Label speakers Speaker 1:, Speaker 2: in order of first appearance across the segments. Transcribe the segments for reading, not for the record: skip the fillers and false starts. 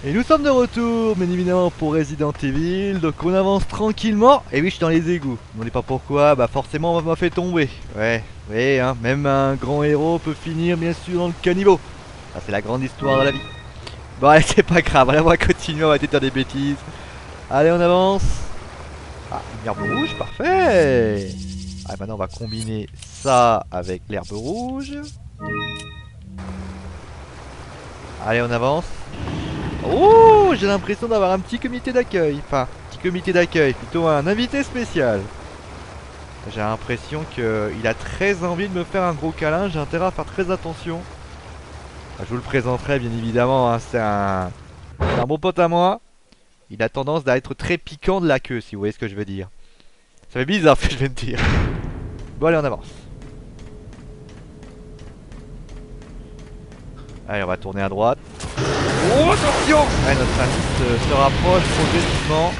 Speaker 1: Et nous sommes de retour, bien évidemment, pour Resident Evil. Donc on avance tranquillement. Et oui, je suis dans les égouts. On ne pas pourquoi, bah forcément on m'a fait tomber. Ouais, oui, hein, même un grand héros peut finir bien sûr dans le caniveau. Ça c'est la grande histoire de la vie. Bon allez, c'est pas grave, allez, on va continuer, on va arrêter de faire des bêtises. Allez, on avance. Ah, une herbe rouge, parfait. Ah, maintenant on va combiner ça avec l'herbe rouge. Allez, on avance. Oh, j'ai l'impression d'avoir un petit comité d'accueil. Enfin, petit comité d'accueil, plutôt un invité spécial. J'ai l'impression qu'il a très envie de me faire un gros câlin. J'ai intérêt à faire très attention. Je vous le présenterai bien évidemment. Hein, c'est un bon pote à moi. Il a tendance à être très piquant de la queue, si vous voyez ce que je veux dire. Ça fait bizarre ce que je vais te dire. Bon, allez, on avance. Allez, on va tourner à droite. Oh, attention! Ouais, notre ami se rapproche progressivement.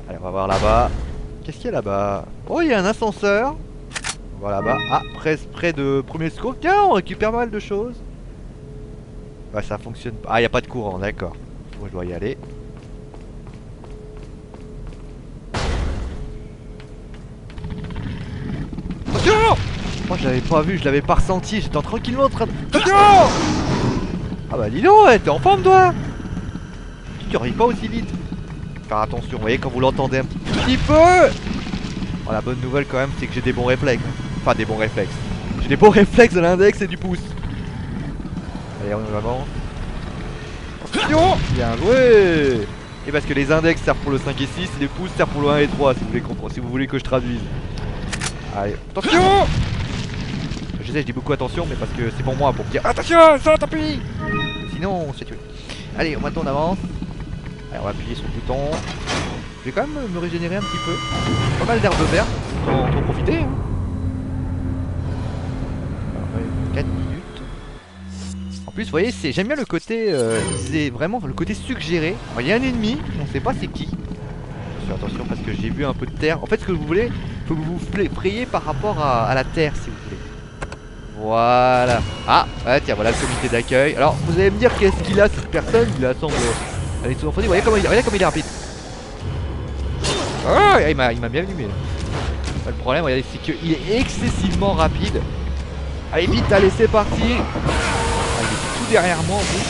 Speaker 1: Allez, on va voir là-bas. Qu'est-ce qu'il y a là-bas? Oh, il y a un ascenseur. On va là-bas. Ah, près de premier secours. Tiens, on récupère pas mal de choses. Ouais, ça fonctionne pas. Ah, il n'y a pas de courant, d'accord. Moi, je dois y aller. Attention! Moi, je l'avais pas vu, je l'avais pas ressenti. J'étais tranquillement en train de... Attention! Ah bah dis donc, ouais, t'es en forme, toi? Tu arrives pas aussi vite. Faire attention, vous voyez, quand vous l'entendez un petit peu. Oh, la bonne nouvelle quand même, c'est que j'ai des bons réflexes. Enfin, des bons réflexes. J'ai des bons réflexes de l'index et du pouce. Allez, on avance. Attention! Bien joué! Et parce que les index servent pour le 5 et 6, et les pouces servent pour le 1 et 3, si vous voulez comprendre, si vous voulez que je traduise. Allez, attention! Je sais, je dis beaucoup attention, mais parce que c'est pour moi, pour me dire attention, ça t'appuie! Sinon, on se fait tuer. Allez, maintenant on avance. Allez, on va appuyer sur le bouton. Je vais quand même me régénérer un petit peu. Pas mal d'herbe verte, on peut en profiter. Hein. Alors, 4 minutes. En plus, vous voyez, j'aime bien le côté, c'est vraiment le côté suggéré. Alors, il y a un ennemi, on sait pas c'est qui. Attention parce que j'ai vu un peu de terre. En fait, ce que vous voulez, faut que vous vous frayiez par rapport à la terre, si vous voulez. Voilà. Ah, ouais, tiens, voilà le comité d'accueil. Alors, vous allez me dire qu'est-ce qu'il a cette personne? Il assemble avec son enfant. Voyez comme il est rapide. Oh, il m'a bien allumé. Le problème, regardez, c'est qu'il est excessivement rapide. Allez, vite, allez, c'est parti. Ah, il est tout derrière moi en plus.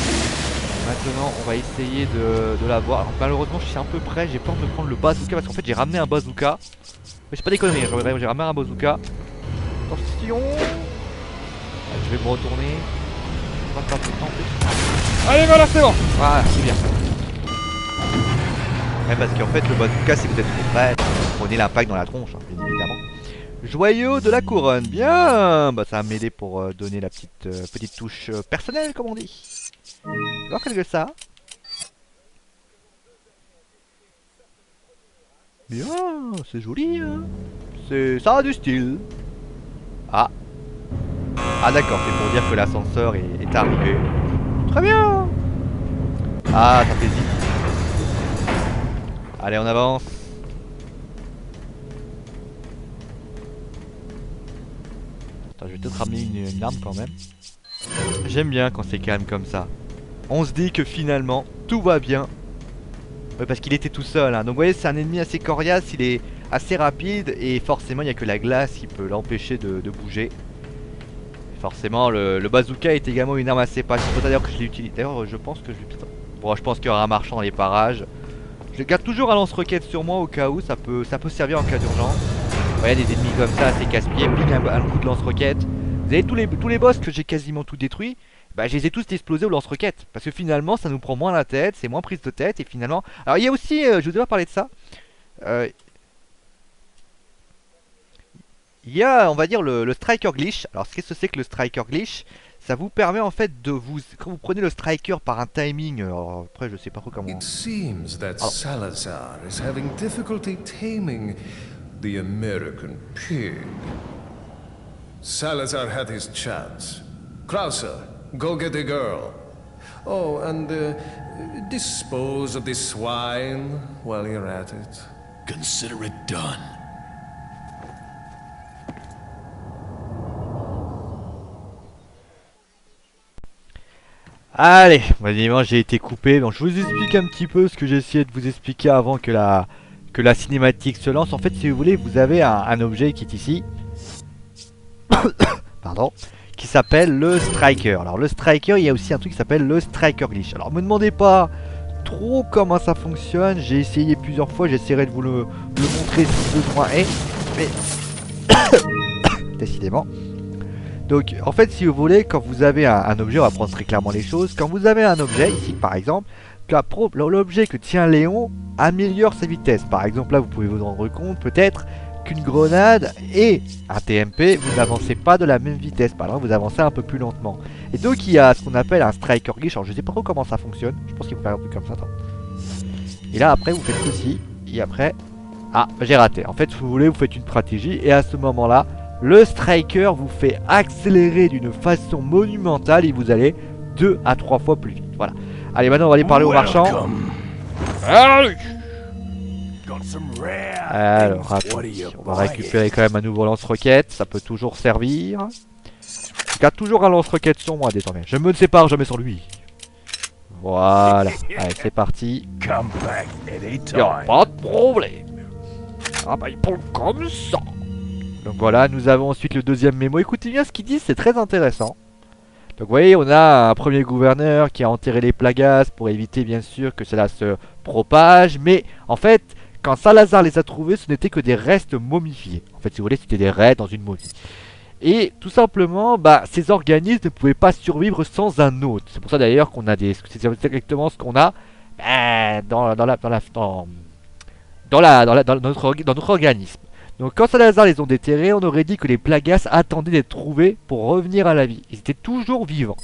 Speaker 1: Maintenant, on va essayer de l'avoir. Alors, malheureusement, je suis un peu près. J'ai peur de prendre le bazooka parce qu'en fait, j'ai ramené un bazooka. Mais c'est pas des conneries, j'ai ramené un bazooka. Attention. Allez, je vais me retourner. On va perdre le temps en plus. Allez, voilà, c'est bon. Voilà, c'est bien. Ouais, parce qu'en fait, le bazooka, si vous êtes trop près, vous prenez l'impact dans la tronche, hein, bien évidemment. Joyau de la couronne, bien. Bah, ça va m'aider pour donner la petite touche personnelle, comme on dit. Tu vois quelque ça? Bien, c'est joli, hein. Ça a du style. Ah. Ah d'accord, c'est pour dire que l'ascenseur est arrivé. Très bien. Ah, ça fait zip. Allez, on avance. Attends, je vais peut-être ramener une arme quand même. J'aime bien quand c'est calme comme ça. On se dit que finalement, tout va bien. Ouais, parce qu'il était tout seul, hein. Donc vous voyez, c'est un ennemi assez coriace, il est assez rapide. Et forcément, il n'y a que la glace qui peut l'empêcher de bouger. Forcément, le bazooka est également une arme assez passive. D'ailleurs que je l'ai utilisé. D'ailleurs, je pense que je l'ai. Bon, je pense qu'il y aura un marchand dans les parages. Je garde toujours un lance-roquette sur moi au cas où. Ça peut servir en cas d'urgence. Vous voyez, des ennemis comme ça, c'est casse-pied. Ping un coup de lance-roquette. Vous avez tous les boss que j'ai quasiment tout détruits. Bah, je les ai tous explosés au lance-roquette. Parce que finalement, ça nous prend moins la tête. C'est moins prise de tête. Et finalement. Alors, il y a aussi. Je vous ai pas parlé de ça. Euh, Il y a, on va dire, le striker glitch. Alors, qu'est-ce que c'est que le striker glitch? Ça vous permet en fait de vous... Quand vous prenez le striker par un timing... Alors, après, je sais pas trop comment...
Speaker 2: It seems that
Speaker 1: Alors,
Speaker 2: Salazar is having difficulty taming the American pig. Salazar had his chance. Krauser, go get the girl. Oh, and dispose of the swine while you're at it.
Speaker 3: Consider it done.
Speaker 1: Allez, évidemment j'ai été coupé, donc je vous explique un petit peu ce que j'ai essayé de vous expliquer avant que la cinématique se lance. En fait, si vous voulez, vous avez un objet qui est ici, pardon, qui s'appelle le Striker. Alors le Striker, il y a aussi un truc qui s'appelle le Striker Glitch. Alors me demandez pas trop comment ça fonctionne, j'ai essayé plusieurs fois, j'essaierai de vous le montrer si besoin est, mais décidément. Donc en fait, si vous voulez, quand vous avez un objet, on va prendre très clairement les choses, quand vous avez un objet, ici par exemple, l'objet que tient Léon améliore sa vitesse. Par exemple là, vous pouvez vous rendre compte peut-être qu'une grenade et un TMP, vous n'avancez pas de la même vitesse, par exemple vous avancez un peu plus lentement. Et donc il y a ce qu'on appelle un Striker Glitch, alors je sais pas trop comment ça fonctionne, je pense qu'il faut faire un truc comme ça, attends. Et là après vous faites ceci, et après, ah j'ai raté, en fait si vous voulez vous faites une stratégie, et à ce moment là, le Striker vous fait accélérer d'une façon monumentale et vous allez 2 à 3 fois plus vite. Voilà. Allez, maintenant on va aller parler au marchand. Alors, on va récupérer quand même un nouveau lance-roquette. Ça peut toujours servir. Je garde toujours un lance-roquette sur moi désormais. Je me ne sépare jamais sans lui. Voilà. Allez, c'est parti. Y'a pas de problème. Ah bah il prend comme ça. Donc voilà, nous avons ensuite le deuxième mémo. Écoutez bien ce qu'ils disent, c'est très intéressant. Donc vous voyez, on a un premier gouverneur qui a enterré les plagas pour éviter bien sûr que cela se propage. Mais en fait, quand Salazar les a trouvés, ce n'était que des restes momifiés. En fait, si vous voulez, c'était des restes dans une momie. Et tout simplement, bah, ces organismes ne pouvaient pas survivre sans un autre. C'est pour ça d'ailleurs qu'on a des... C'est exactement ce qu'on a dans notre organisme. Donc quand Salazar les ont déterrés, on aurait dit que les plagas attendaient d'être trouvés pour revenir à la vie. Ils étaient toujours vivants.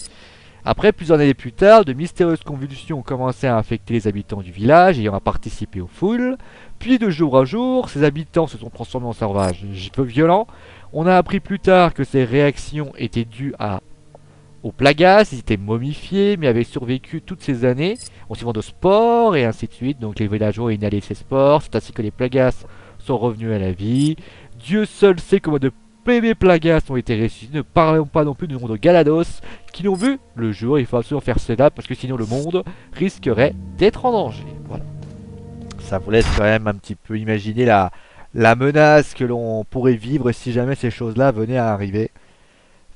Speaker 1: Après, plusieurs années plus tard, de mystérieuses convulsions ont commencé à infecter les habitants du village ayant participé aux foules. Puis de jour à jour, ces habitants se sont transformés en sauvages peu violents. On a appris plus tard que ces réactions étaient dues aux plagas, ils étaient momifiés mais avaient survécu toutes ces années en suivant de spores et ainsi de suite. Donc les villageois inhalaient ces spores, c'est ainsi que les plagas sont revenus à la vie. Dieu seul sait comment de bébés plagas ont été ressuscités. Ne parlons pas non plus du nombre de Galados qui l'ont vu le jour. Il faut absolument faire cela parce que sinon le monde risquerait d'être en danger. Voilà. Ça vous laisse quand même un petit peu imaginer la menace que l'on pourrait vivre si jamais ces choses-là venaient à arriver.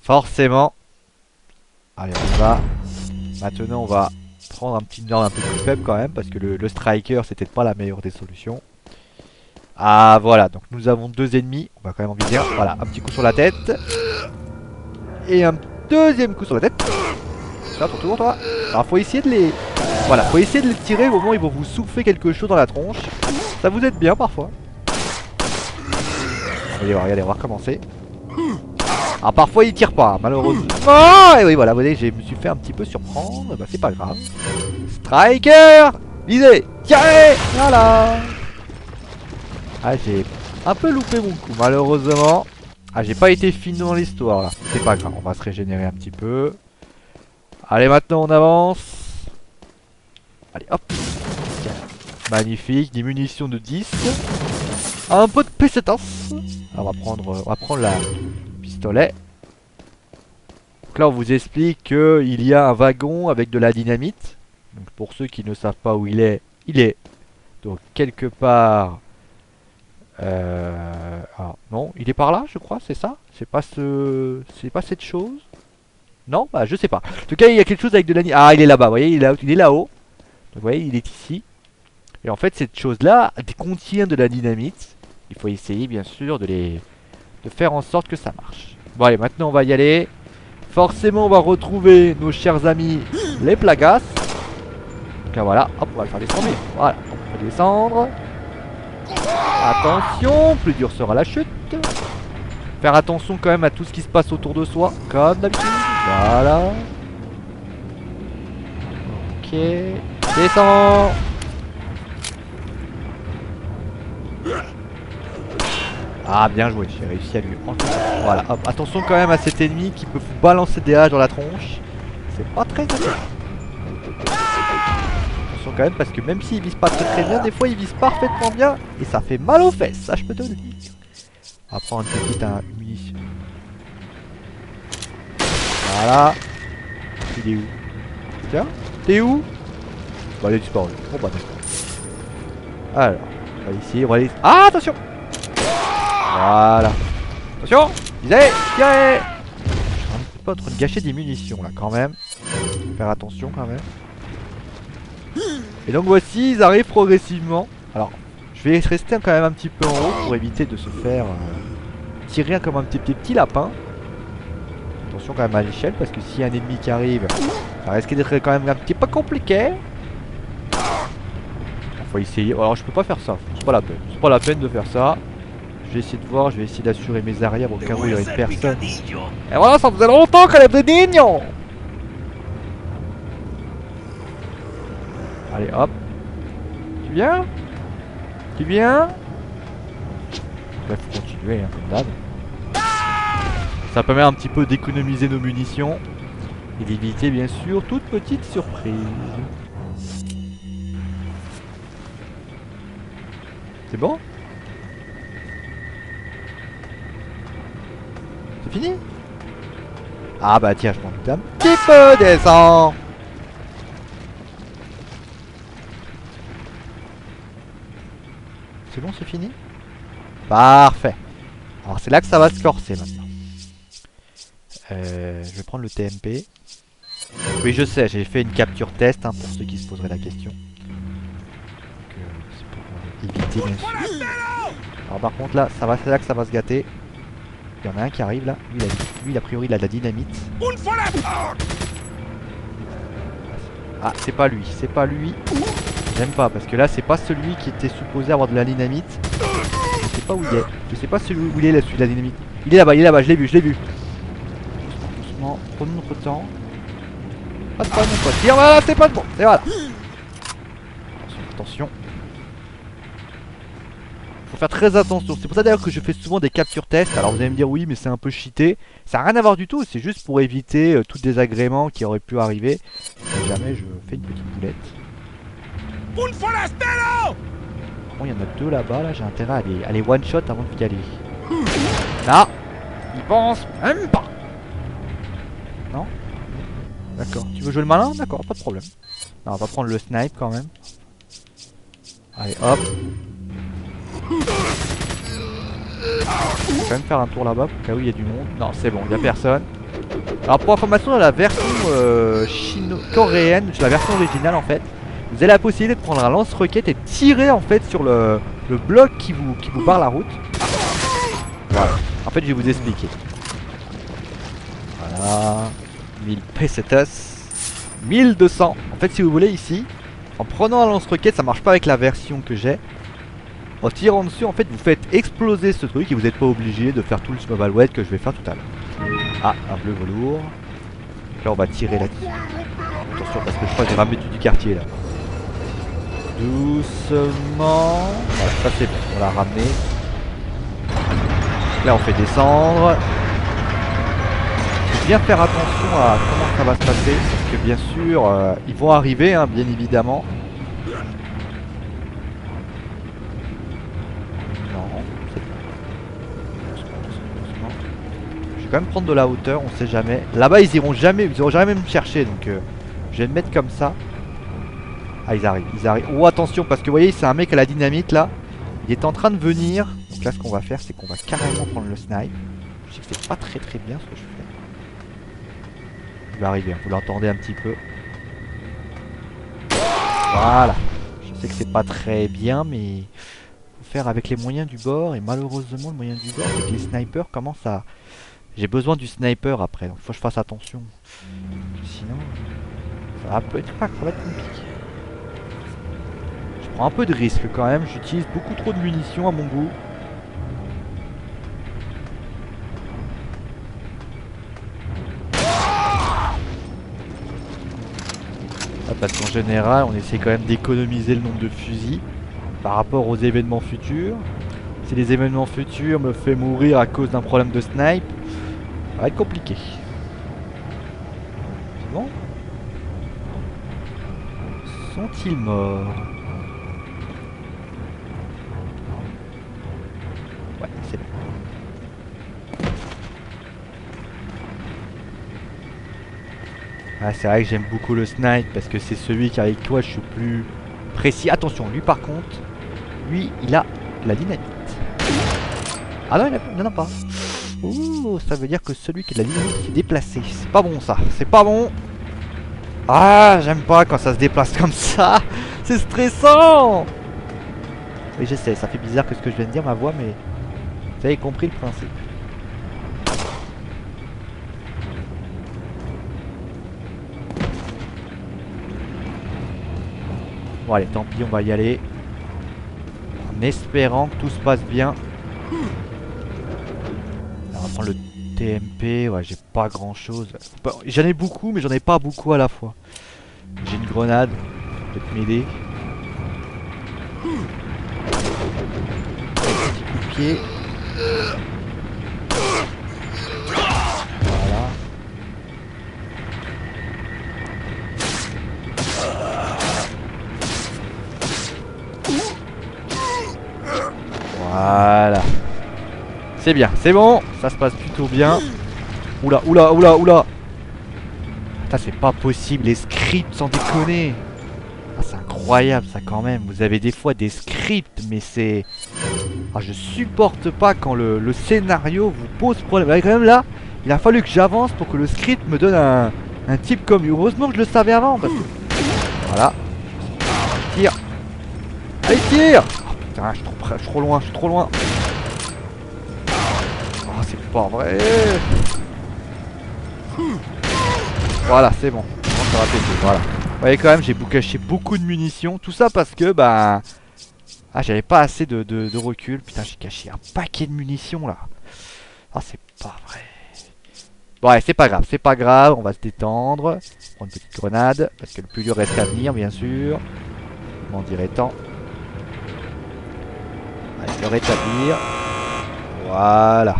Speaker 1: Forcément. Allez, on y va. Maintenant, on va prendre un petit ordre un peu plus faible quand même parce que le Striker, c'était pas la meilleure des solutions. Ah voilà, donc nous avons deux ennemis, on va quand même en viser un. Voilà, un petit coup sur la tête. Et un deuxième coup sur la tête. Ça, ton tour toi. Alors faut essayer de les... Voilà, faut essayer de les tirer au moment où ils vont vous souffler quelque chose dans la tronche. Ça vous aide bien parfois. Regardez, on va recommencer. Alors parfois ils tirent pas, malheureusement. Et oui voilà, vous voyez, je me suis fait un petit peu surprendre. Bah c'est pas grave. Striker, visez, tirez. Voilà. Ah j'ai un peu loupé mon coup malheureusement. Ah j'ai pas été fini dans l'histoire là. C'est pas grave, on va se régénérer un petit peu. Allez maintenant on avance. Allez hop. Magnifique, des munitions de 10. Un peu de pesetas. On va prendre la pistolet. Donc là on vous explique qu'il y a un wagon avec de la dynamite. Donc pour ceux qui ne savent pas où il est donc quelque part... alors, non, il est par là, je crois, c'est ça? C'est pas cette chose? Non, bah je sais pas. En tout cas, il y a quelque chose avec de la... Ah, il est là-bas, vous voyez, il est là-haut. Donc, vous voyez, il est ici. Et en fait, cette chose-là contient de la dynamite. Il faut essayer, bien sûr, de faire en sorte que ça marche. Bon, allez, maintenant, on va y aller. Forcément, on va retrouver nos chers amis, les plagas. Donc là, voilà, hop, on va le faire descendre. Voilà, on peut descendre. Attention, plus dur sera la chute. Faire attention quand même à tout ce qui se passe autour de soi, comme d'habitude. Voilà. Ok. Descends. Ah bien joué, j'ai réussi à lui enlever. Voilà, hop, attention quand même à cet ennemi qui peut vous balancer des haches dans la tronche. C'est pas très agréable. Attention quand même parce que même s'il vise pas très bien, des fois il vise parfaitement bien et ça fait mal aux fesses, ça je peux te le dire. On va prendre une petite munition. Voilà. Il est où? Tiens, t'es où? Bah il est disparu. Bon bah d'accord. Alors, on va ici, on va aller... Ah attention. Voilà. Attention. Visez. Tirez. Je suis un peu en train de gâcher des munitions là quand même. Faire attention quand même. Et donc voici, ils arrivent progressivement. Alors, je vais rester quand même un petit peu en haut pour éviter de se faire tirer comme un petit lapin. Attention quand même à l'échelle parce que s'il y a un ennemi qui arrive, ça risque d'être quand même un petit peu compliqué. Faut essayer. Alors je peux pas faire ça, c'est pas la peine. C'est pas la peine de faire ça. Je vais essayer de voir, je vais essayer d'assurer mes arrières au cas où il y aurait une personne. Et voilà, ça faisait longtemps qu'elle est de Nignon. Allez hop. Tu viens? Tu viens? Là faut continuer hein, comme d'hab. Ça permet un petit peu d'économiser nos munitions. Et d'éviter bien sûr toute petite surprise. C'est bon? C'est fini? Ah bah tiens, je m'en doute un petit peu des sang. C'est bon, c'est fini? Parfait. Alors c'est là que ça va se corser maintenant. Je vais prendre le TMP. Oui je sais, j'ai fait une capture test hein, pour ceux qui se poseraient la question. C'est pour éviter bien sûr. Alors par contre là, c'est là que ça va se gâter. Il y en a un qui arrive là. Lui a priori il a de la dynamite. Ah c'est pas lui, c'est pas lui. J'aime pas parce que là c'est pas celui qui était supposé avoir de la dynamite. Je sais pas où il est. Je sais pas celui où il est là, celui de la dynamite. Il est là-bas, je l'ai vu, Doucement, prenons notre temps. Ah c'est pas mon pote. Tiens voilà, c'est pas bon, c'est voilà. Attention. Faut faire très attention. C'est pour ça d'ailleurs que je fais souvent des captures tests. Alors vous allez me dire oui mais c'est un peu cheaté. Ça n'a rien à voir du tout, c'est juste pour éviter tout désagrément qui aurait pu arriver. Si jamais je fais une petite boulette. Bon, il y en a deux là-bas, là j'ai intérêt à les one shot avant d'y aller. Là, il pense même pas. Non? D'accord. Tu veux jouer le malin? D'accord, pas de problème. Non, on va prendre le snipe quand même. Allez, hop. Je vais quand même faire un tour là-bas pour cas où il y a du monde. Non, c'est bon, il n'y a personne. Alors pour information, dans la version coréenne, la version originale en fait, vous avez la possibilité de prendre un lance-roquette et tirer en fait sur le bloc qui vous barre la route. Voilà. En fait, je vais vous expliquer. Voilà. 1000 pesetas. 1200. En fait, si vous voulez ici, en prenant un lance-roquette, ça marche pas avec la version que j'ai. En tirant dessus, en fait, vous faites exploser ce truc et vous n'êtes pas obligé de faire tout le snowball wet que je vais faire tout à l'heure. Ah, un bleu velours. Là, on va tirer là-dessus. Attention, parce que je crois que j'ai ramené du quartier là. Doucement. Voilà, ça c'est bon, on l'a ramené. Là, on fait descendre. Bien faire attention à comment ça va se passer, parce que bien sûr, ils vont arriver, hein, bien évidemment. Je vais quand même prendre de la hauteur, on sait jamais. Là-bas ils iront jamais me chercher, donc je vais me mettre comme ça. Ah ils arrivent. Oh attention parce que vous voyez c'est un mec à la dynamite là. Il est en train de venir. Donc là ce qu'on va faire c'est qu'on va carrément prendre le snipe. Je sais que c'est pas très bien ce que je fais. Il va arriver, vous l'entendez un petit peu. Voilà. Je sais que c'est pas très bien mais faut faire avec les moyens du bord. Et malheureusement le moyen du bord c'est que les snipers commencent à... J'ai besoin du sniper après, donc il faut que je fasse attention. Sinon, ça va être compliqué. Je prends un peu de risque quand même, j'utilise beaucoup trop de munitions à mon goût. Ah, parce qu'en général, on essaie quand même d'économiser le nombre de fusils par rapport aux événements futurs. Si les événements futurs me font mourir à cause d'un problème de snipe, ça va être compliqué. C'est bon? Sont-ils morts? Ouais, c'est bon. Ah, c'est vrai que j'aime beaucoup le snipe parce que c'est celui qu'avec toi je suis plus précis. Attention, lui par contre, lui il a la dynamite. Ah non, il n'en a pas. Ouh, ça veut dire que celui qui a la dynamite s'est déplacé. C'est pas bon ça, c'est pas bon. Ah, j'aime pas quand ça se déplace comme ça. C'est stressant. Oui, je sais, ça fait bizarre que ce que je viens de dire, ma voix, mais vous avez compris le principe. Bon allez, tant pis, on va y aller. En espérant que tout se passe bien. Alors, on va prendre le TMP. Ouais, j'ai pas grand chose. J'en ai beaucoup, mais j'en ai pas beaucoup à la fois. J'ai une grenade. Peut-être m'aider. Petit coup de pied. Voilà. Voilà. C'est bien, c'est bon. Ça se passe plutôt bien. Oula, oula, oula, oula. Putain, c'est pas possible, les scripts, sans déconner. Ah, c'est incroyable ça quand même. Vous avez des fois des scripts, mais c'est... Ah, je supporte pas quand le scénario vous pose problème. Quand même là, il a fallu que j'avance pour que le script me donne un type comme lui. Heureusement que je le savais avant parce que... Voilà. Tire. Allez, tire. Oh, putain, je suis trop loin, je suis trop loin. Oh, c'est pas vrai. Voilà, c'est bon. On va péter, voilà. Vous voyez quand même, j'ai caché beaucoup de munitions. Tout ça parce que, bah... Ah, j'avais pas assez de recul. Putain, j'ai caché un paquet de munitions, là. Ah, c'est pas vrai. Bon, ouais, c'est pas grave, c'est pas grave. On va se détendre. Prendre une petite grenade. Parce que le plus dur reste à venir, bien sûr. M'en dirait tant. Allez, le rétablir. Voilà.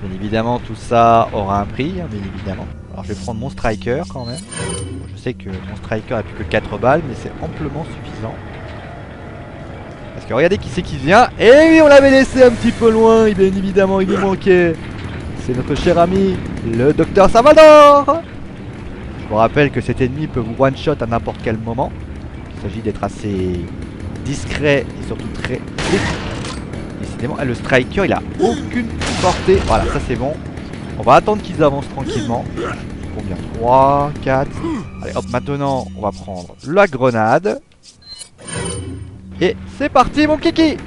Speaker 1: Bien évidemment, tout ça aura un prix, hein, bien évidemment. Alors, je vais prendre mon striker quand même. Je sais que mon striker a plus que 4 balles, mais c'est amplement suffisant. Parce que regardez qui c'est qui vient. Et oui, on l'avait laissé un petit peu loin, et bien évidemment, il nous manquait. C'est notre cher ami, le docteur Salvador. Je vous rappelle que cet ennemi peut vous one-shot à n'importe quel moment. Il s'agit d'être assez discret et surtout très efficace. Décidément, le striker, il a aucune portée. Voilà, ça c'est bon. On va attendre qu'ils avancent tranquillement. Combien? 3, 4. Allez, hop, maintenant, on va prendre la grenade. Et c'est parti, mon kiki.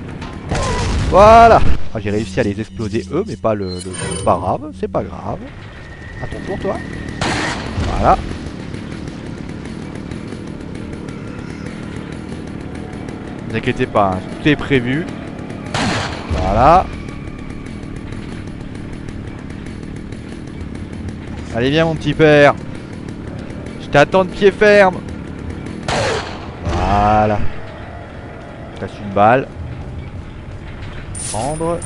Speaker 1: Voilà. Ah, j'ai réussi à les exploser eux, mais pas le... C'est pas grave, c'est pas grave. À ton tour, toi. Voilà. Ne vous inquiétez pas, hein, tout est prévu. Voilà. Allez, viens, mon petit père. Je t'attends de pied ferme. Voilà. Je casse une balle. Prendre.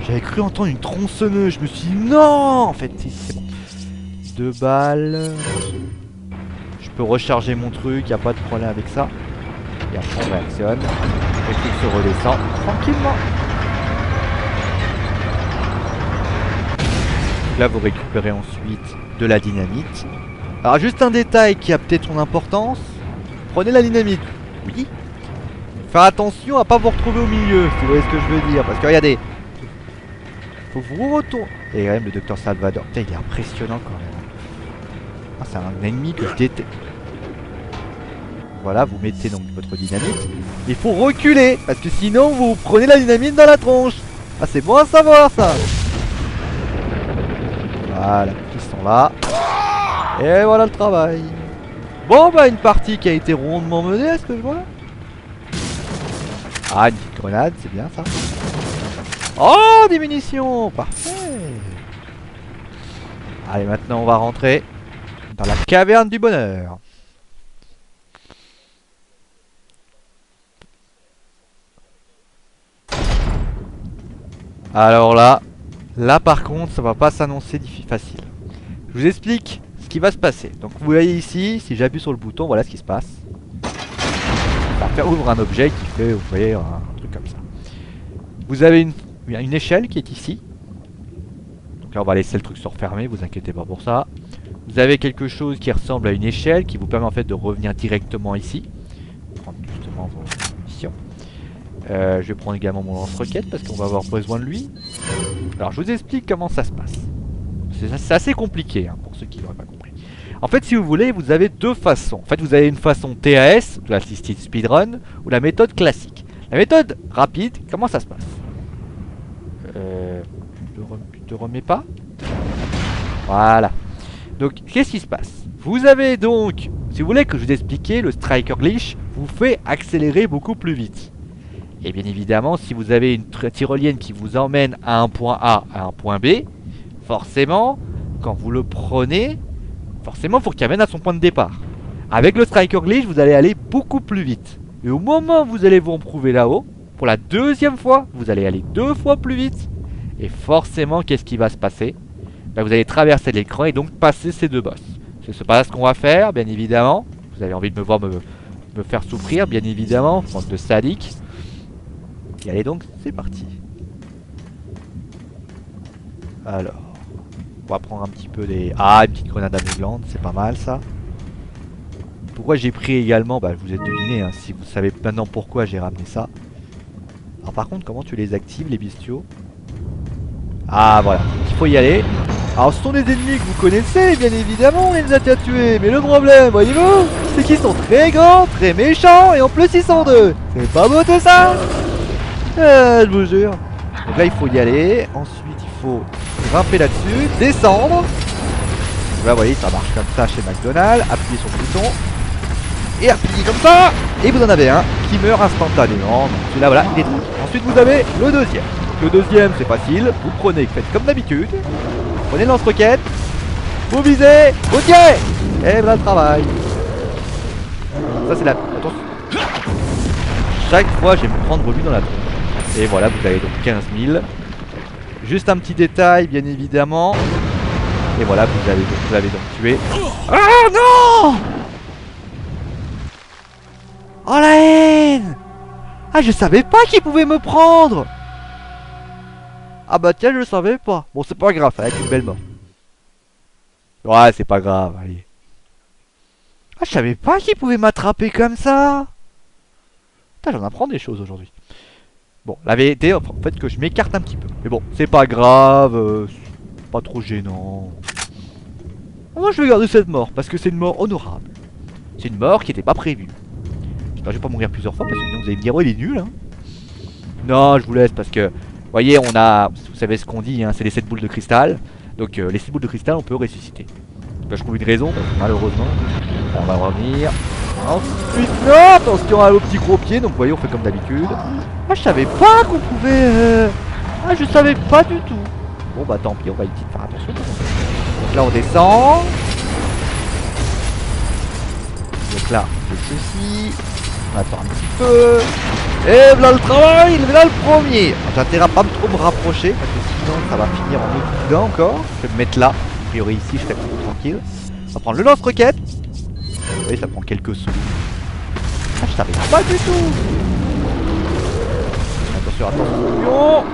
Speaker 1: J'avais cru entendre une tronçonneuse. Je me suis dit non. En fait, si, c'est bon. 2 balles. Je peux recharger mon truc. Y a pas de problème avec ça. Et après, on réactionne. Et tout se redescend tranquillement. Là, vous récupérez ensuite de la dynamite. Alors, juste un détail qui a peut-être son importance. Prenez la dynamite. Oui. Faire attention à pas vous retrouver au milieu, si vous voyez ce que je veux dire. Parce que regardez. Faut vous retourner. Et quand même, le docteur Salvador. Putain, il est impressionnant quand même. Ah, c'est un ennemi que je déteste. Voilà, vous mettez donc votre dynamite. Il faut reculer. Parce que sinon, vous prenez la dynamite dans la tronche. Ah, c'est bon à savoir ça. Voilà, ils sont là. Et voilà le travail. Bon bah une partie qui a été rondement menée, est-ce que je vois? Ah, une petite grenade, c'est bien ça. Oh, des munitions. Parfait. Allez, maintenant on va rentrer dans la caverne du bonheur. Alors là par contre, ça va pas s'annoncer facile. Je vous explique ce qui va se passer. Donc vous voyez ici, si j'appuie sur le bouton, voilà ce qui se passe. Ça va faire ouvrir un objet qui fait, vous voyez, un truc comme ça. Vous avez une échelle qui est ici. Donc là on va laisser le truc se refermer, vous inquiétez pas pour ça. Vous avez quelque chose qui ressemble à une échelle qui vous permet en fait de revenir directement ici. Prendre justement vos missions. Je vais prendre également mon lance-roquette parce qu'on va avoir besoin de lui. Alors je vous explique comment ça se passe. C'est assez compliqué hein, pour ceux qui n'auraient pas compris. En fait si vous voulez vous avez deux façons. En fait vous avez une façon TAS, de l'Assisted Speedrun, ou la méthode classique. La méthode rapide, comment ça se passe? Tu te remets pas? Voilà. Donc qu'est-ce qui se passe? Vous avez donc, si vous voulez que je vous explique, le Striker Glitch vous fait accélérer beaucoup plus vite. Et bien évidemment, si vous avez une tyrolienne qui vous emmène à un point A à un point B, forcément, quand vous le prenez, forcément, il faut qu'il amène à son point de départ. Avec le Striker Glitch, vous allez aller beaucoup plus vite. Et au moment où vous allez vous retrouver là-haut, pour la deuxième fois, vous allez aller 2 fois plus vite. Et forcément, qu'est-ce qui va se passer? Ben, vous allez traverser l'écran et donc passer ces deux boss. C'est pas ce qu'on va faire, bien évidemment. Vous avez envie de me voir me faire souffrir, bien évidemment, bande de sadiques. Et allez donc, c'est parti. Alors, on va prendre un petit peu des... Ah, une petite grenade aveuglante, c'est pas mal ça. Pourquoi j'ai pris également, bah vous êtes deviné, hein, si vous savez maintenant pourquoi j'ai ramené ça. Alors par contre, comment tu les actives les bestiaux? Ah voilà, il faut y aller. Alors ce sont des ennemis que vous connaissez, bien évidemment, on les a déjà tués. Mais le problème, voyez-vous, c'est qu'ils sont très grands, très méchants, et en plus ils sont deux. C'est pas beau tout ça? Je vous jure. Donc là il faut y aller, ensuite il faut grimper là-dessus, descendre. Là vous voyez, ça marche comme ça chez McDonald's, appuyez sur le bouton. Et appuyez comme ça. Et vous en avez un qui meurt instantanément. Donc celui-là voilà, il est tranquille. Ensuite vous avez le deuxième. Le deuxième c'est facile, vous prenez, faites comme d'habitude. Prenez le lance-roquette, vous visez, vous tirez. Et voilà le travail. Ça c'est la... Attention. Chaque fois je vais me prendre lui dans la tronche. Et voilà, vous avez donc 15 000. Juste un petit détail bien évidemment. Et voilà, vous avez donc tué. Ah non! Oh la haine! Ah je savais pas qu'il pouvait me prendre! Ah bah tiens, je le savais pas. Bon c'est pas grave, ça va être une belle mort. Ouais c'est pas grave, allez. Ah je savais pas qu'il pouvait m'attraper comme ça. Putain j'en apprends des choses aujourd'hui. Bon la vérité en fait que je m'écarte un petit peu. Mais bon c'est pas grave, c'est pas trop gênant. Moi je vais garder cette mort parce que c'est une mort honorable. C'est une mort qui était pas prévue. Je vais pas mourir plusieurs fois parce que sinon vous allez me dire oh il est nul hein. Non je vous laisse parce que vous voyez on a, vous savez ce qu'on dit hein, c'est les 7 boules de cristal. Donc les 7 boules de cristal on peut ressusciter. Là, je trouve une raison parce que malheureusement on va revenir. Ensuite non, attention à l'eau petit gros pied. Donc vous voyez on fait comme d'habitude. Ah je savais pas qu'on pouvait Ah je savais pas du tout. Bon bah tant pis on va essayer de faire attention. Donc là on descend. Donc là c'est ceci. On attend un petit peu. Et voilà le travail, voilà le premier. J'ai intérêt à pas trop me rapprocher parce que sinon ça va finir en autre boudin encore. Je vais me mettre là. A priori ici je serai plutôt tranquille. On va prendre le lance-roquette. Vous voyez ça prend quelques secondes. Ah je savais pas du tout. Attention, attention.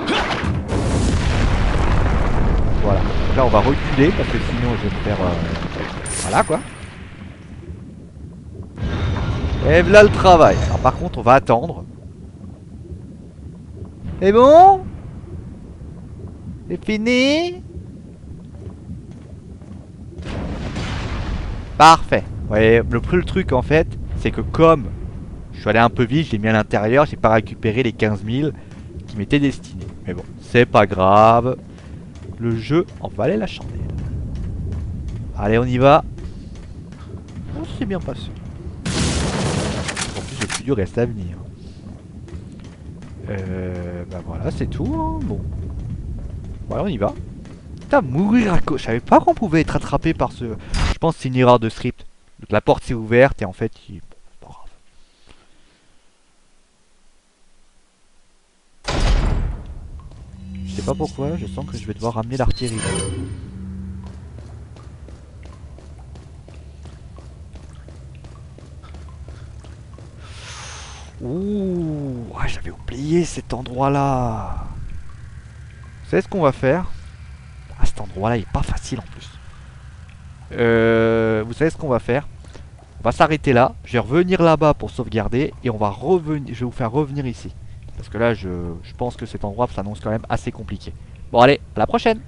Speaker 1: Voilà. Donc là on va reculer parce que sinon je vais me faire... Voilà quoi. Et voilà le travail. Alors par contre on va attendre. Et bon? C'est fini? Parfait. Vous voyez, le truc en fait, c'est que comme je suis allé un peu vite, je l'ai mis à l'intérieur, j'ai pas récupéré les 15 000 qui m'étaient destinés. Mais bon, c'est pas grave. Le jeu en valait la chandelle. Allez, on y va. Oh, c'est bien passé. En plus, le plus dur reste à venir. Bah voilà, c'est tout. Hein. Bon. Voilà, on y va. Putain, mourir à cause. Je savais pas qu'on pouvait être attrapé par ce. Je pense que c'est une erreur de script. Donc la porte s'est ouverte et en fait, il... bon, pas grave. Je sais pas pourquoi, je sens que je vais devoir ramener l'artillerie. Ouh, j'avais oublié cet endroit là. Vous savez ce qu'on va faire? Ah, cet endroit-là il est pas facile en plus. Vous savez ce qu'on va faire? On va s'arrêter là. Je vais revenir là-bas pour sauvegarder. Et on va revenir. Je vais vous faire revenir ici. Parce que là, je pense que cet endroit s'annonce quand même assez compliqué. Bon, allez, à la prochaine!